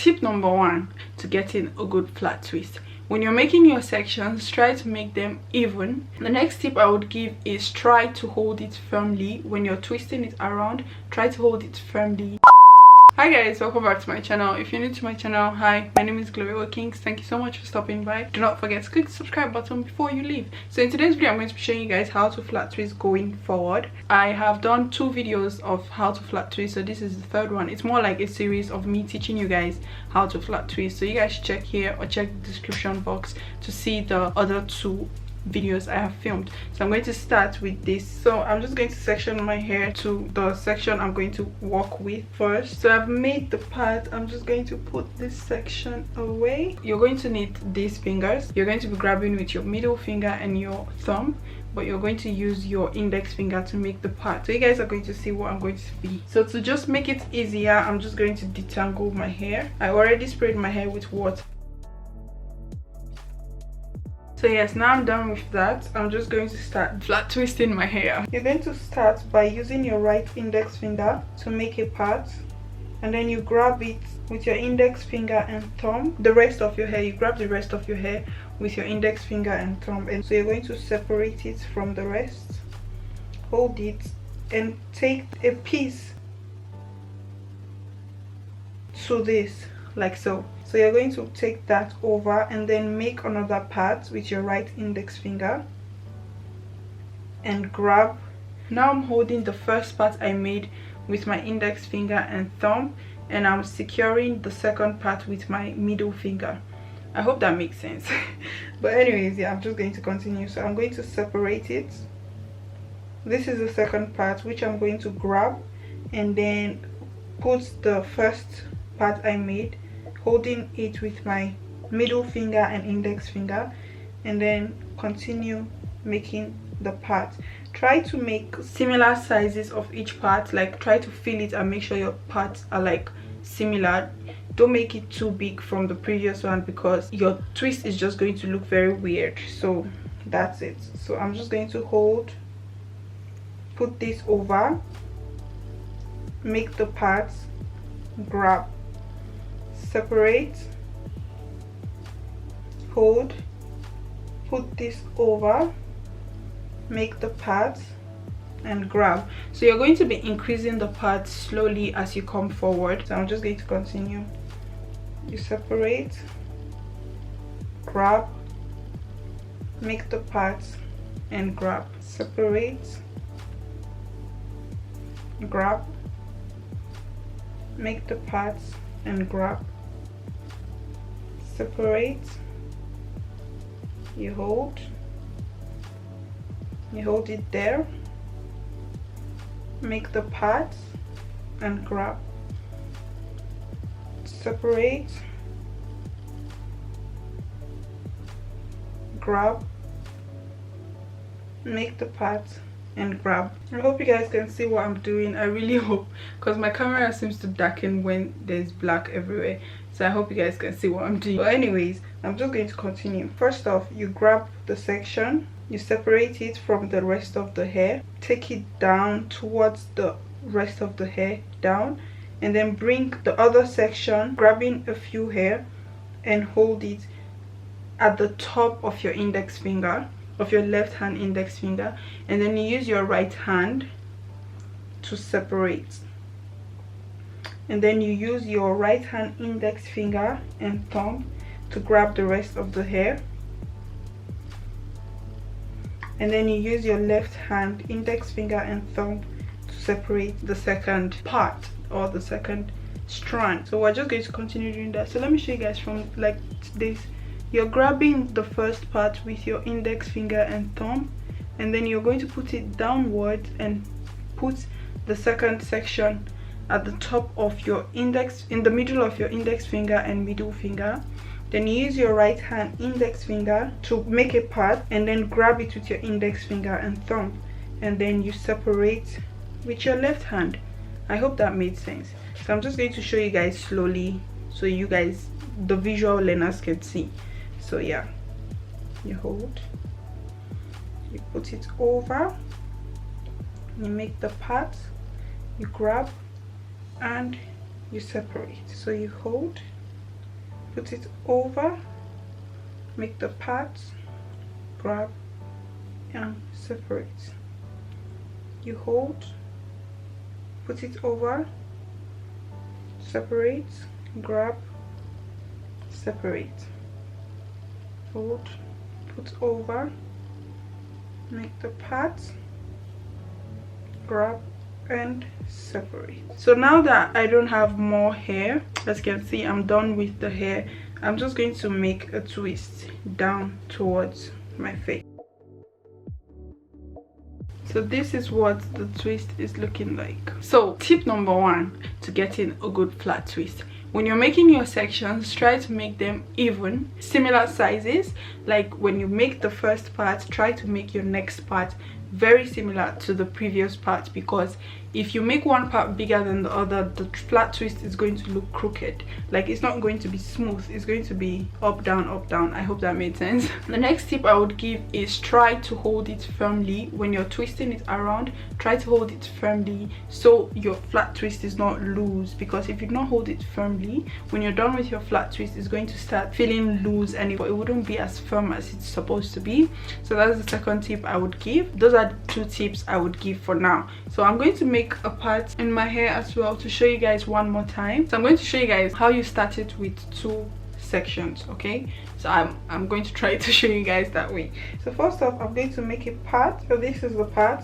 tip number one to getting a good flat twist: when you're making your sections, try to make them even. The next tip I would give is try to hold it firmly. When you're twisting it around, try to hold it firmly. Hi guys, welcome back to my channel. If you're new to my channel, hi, my name is Okings. Thank you so much for stopping by. Do not forget to click the subscribe button before you leave. So in today's video, I'm going to be showing you guys how to flat twist going forward. I have done 2 videos of how to flat twist, so this is the third one. It's more like a series of me teaching you guys how to flat twist, so you guys should check here or check the description box to see the other 2 videos I have filmed. So I'm going to start with this. So I'm just going to section my hair to the section I'm going to work with first. So I've made the part. I'm just going to put this section away. You're going to need these fingers. You're going to be grabbing with your middle finger and your thumb, but you're going to use your index finger to make the part. So you guys are going to see what I'm going to be. So to just make it easier, I'm just going to detangle my hair. I already sprayed my hair with water. So yes, now I'm done with that. I'm just going to start flat twisting my hair. You're going to start by using your right index finger to make a part, and then you grab it with your index finger and thumb. The rest of your hair, you grab the rest of your hair with your index finger and thumb, and so you're going to separate it from the rest. Hold it and take a piece to this, like so. So you're going to take that over and then make another part with your right index finger and grab. Now I'm holding the first part I made with my index finger and thumb, and I'm securing the second part with my middle finger. I hope that makes sense. But anyways, yeah, I'm just going to continue. So I'm going to separate it. This is the second part, which I'm going to grab and then put the first part I made, holding it with my middle finger and index finger, and then continue making the part. Try to make similar sizes of each part, like try to fill it and make sure your parts are like similar. Don't make it too big from the previous one because your twist is just going to look very weird. So that's it. So I'm just going to hold, put this over, make the parts, grab, separate, hold, put this over, make the parts, and grab. So you're going to be increasing the parts slowly as you come forward. So I'm just going to continue. You separate, grab, make the parts, and grab. Separate, grab, make the parts, and grab. Separate, you hold it there, make the parts, and grab. Separate, grab, make the parts, and grab. I hope you guys can see what I'm doing. I really hope, because my camera seems to darken when there's black everywhere. So I hope you guys can see what I'm doing. But anyways, I'm just going to continue. First off, you grab the section, you separate it from the rest of the hair, take it down towards the rest of the hair, down, and then bring the other section, grabbing a few hair, and hold it at the top of your index finger, of your left hand index finger, and then you use your right hand to separate, and then you use your right hand index finger and thumb to grab the rest of the hair, and then you use your left hand index finger and thumb to separate the second part or the second strand. So we're just going to continue doing that. So let me show you guys from like this. You're grabbing the first part with your index finger and thumb, and then you're going to put it downwards and put the second section at the top of your index, in the middle of your index finger and middle finger. Then you use your right hand index finger to make a part, and then grab it with your index finger and thumb, and then you separate with your left hand. I hope that made sense. So I'm just going to show you guys slowly so you guys, the visual learners, can see. So yeah, you hold, you put it over, you make the part, you grab, and you separate. So you hold, put it over, make the parts, grab and separate. You hold, put it over, separate, grab, separate, hold, put over, make the parts, grab and separate. So now that I don't have more hair, as you can see, I'm done with the hair. I'm just going to make a twist down towards my face. So this is what the twist is looking like. So tip number 1 to getting a good flat twist: when you're making your sections, try to make them even, similar sizes. Like when you make the first part, try to make your next part very similar to the previous part, because if you make one part bigger than the other, the flat twist is going to look crooked. Like it's not going to be smooth, it's going to be up down up down. I hope that made sense. The next tip I would give is try to hold it firmly when you're twisting it around. Try to hold it firmly so your flat twist is not loose, because if you don't hold it firmly, when you're done with your flat twist, it's going to start feeling loose and it wouldn't be as firm as it's supposed to be. So that's the second tip I would give. Those are the 2 tips I would give for now. So I'm going to make a part in my hair as well to show you guys one more time. So I'm going to show you guys how you start it with 2 sections. Okay, so I'm going to try to show you guys that way. So first off, I'm going to make a part. So this is the part,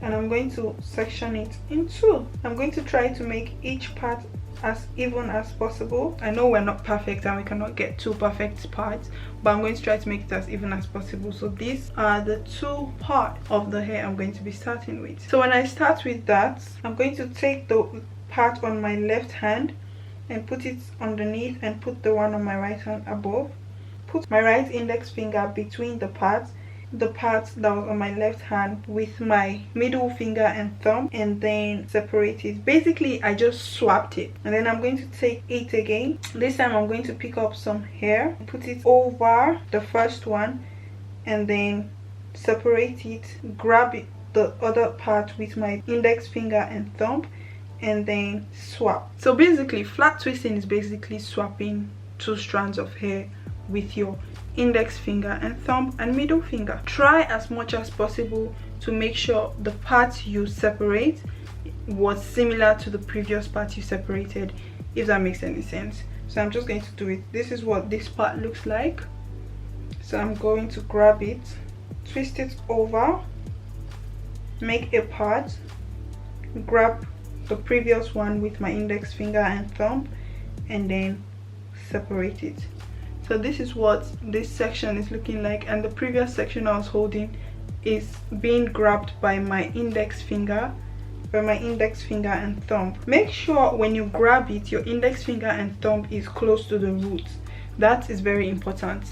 and I'm going to section it in 2. I'm going to try to make each part as even as possible. I know we're not perfect and we cannot get 2 perfect parts, but I'm going to try to make it as even as possible. So these are the 2 parts of the hair I'm going to be starting with. So when I start with that, I'm going to take the part on my left hand and put it underneath, and put the one on my right hand above. Put my right index finger between the part that was on my left hand with my middle finger and thumb, and then separate it. Basically I just swapped it, and then I'm going to take it again. This time I'm going to pick up some hair, put it over the first one, and then separate it, grab it, the other part with my index finger and thumb, and then swap. So basically flat twisting is basically swapping 2 strands of hair with your index finger and thumb and middle finger. Try as much as possible to make sure the part you separate was similar to the previous part you separated, if that makes any sense. So I'm just going to do it. This is what this part looks like. So I'm going to grab it, twist it over, make a part, grab the previous one with my index finger and thumb, and then separate it. So this is what this section is looking like, and the previous section I was holding is being grabbed by my index finger and thumb. Make sure when you grab it, your index finger and thumb is close to the root. That is very important.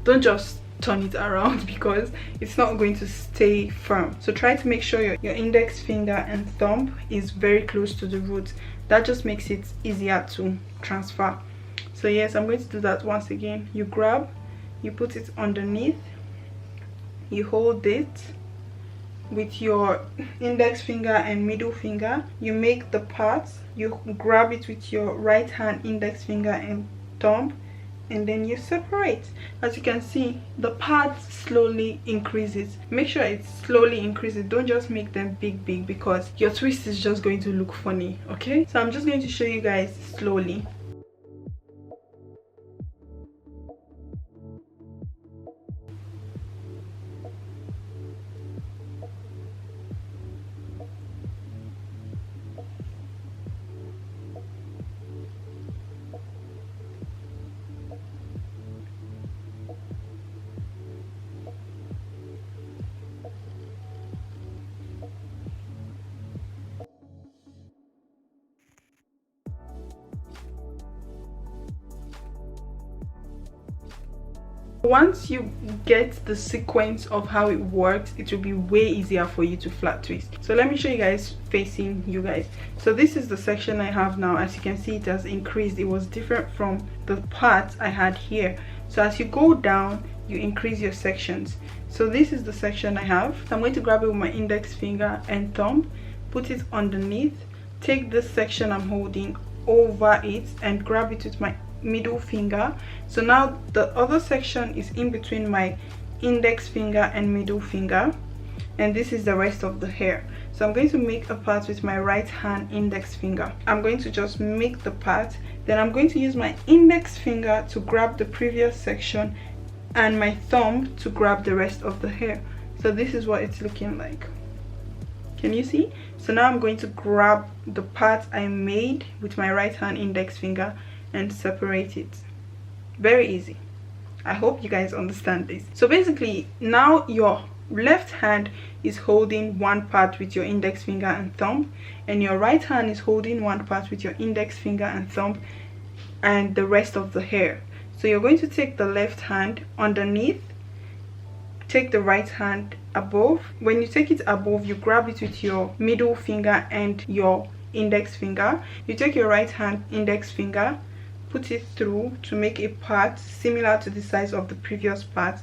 Don't just turn it around because it's not going to stay firm. So try to make sure your index finger and thumb is very close to the root. That just makes it easier to transfer. So yes, I'm going to do that once again. You grab, you put it underneath, you hold it with your index finger and middle finger, you make the parts, you grab it with your right hand index finger and thumb, and then you separate. As you can see, the part slowly increases. Make sure it slowly increases. Don't just make them big because your twist is just going to look funny. Okay, so I'm just going to show you guys slowly. Once you get the sequence of how it works, it will be way easier for you to flat twist. So let me show you guys facing you guys. So this is the section I have now. As you can see, it has increased. It was different from the part I had here. So as you go down, you increase your sections. So this is the section I have. So I'm going to grab it with my index finger and thumb, put it underneath, take this section I'm holding over it and grab it with my middle finger. So now the other section is in between my index finger and middle finger, and this is the rest of the hair. So I'm going to make a part with my right hand index finger. I'm going to just make the part, then I'm going to use my index finger to grab the previous section and my thumb to grab the rest of the hair. So this is what it's looking like. Can you see? So now I'm going to grab the part I made with my right hand index finger and separate it. Very easy. I hope you guys understand this. So basically now your left hand is holding one part with your index finger and thumb, and your right hand is holding one part with your index finger and thumb and the rest of the hair. So you're going to take the left hand underneath, take the right hand above. When you take it above, you grab it with your middle finger and your index finger. You take your right hand index finger, put it through to make a part similar to the size of the previous part,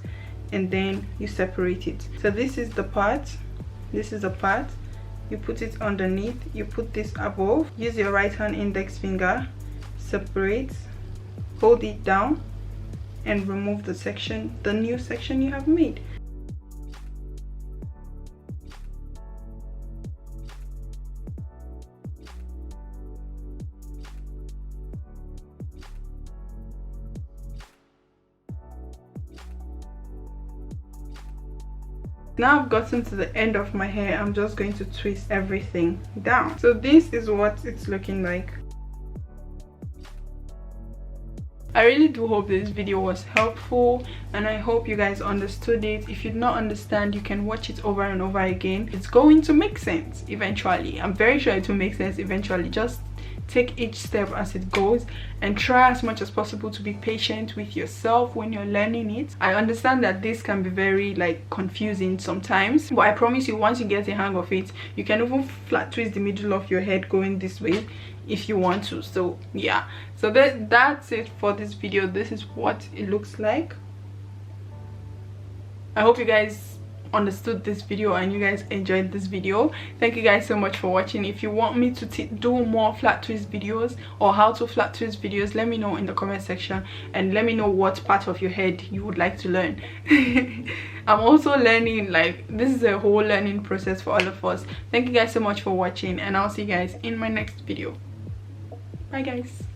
and then you separate it. So this is the part, this is the part. You put it underneath, you put this above, use your right hand index finger, separate, hold it down, and remove the section, the new section you have made. Now I've gotten to the end of my hair, I'm just going to twist everything down. So this is what it's looking like. I really do hope this video was helpful, and I hope you guys understood it. If you did not understand, you can watch it over and over again. It's going to make sense eventually. I'm very sure it will make sense eventually. Just take each step as it goes and try as much as possible to be patient with yourself when you're learning it. I understand that this can be very confusing sometimes, but I promise you, once you get the hang of it, you can even flat twist the middle of your head going this way if you want to. So yeah, so that's it for this video. This is what it looks like. I hope you guys understood this video and you guys enjoyed this video. Thank you guys so much for watching. If you want me to do more flat twist videos or how to flat twist videos, let me know in the comment section, and let me know what part of your head you would like to learn. I'm also learning, this is a whole learning process for all of us. Thank you guys so much for watching, and I'll see you guys in my next video. Bye guys.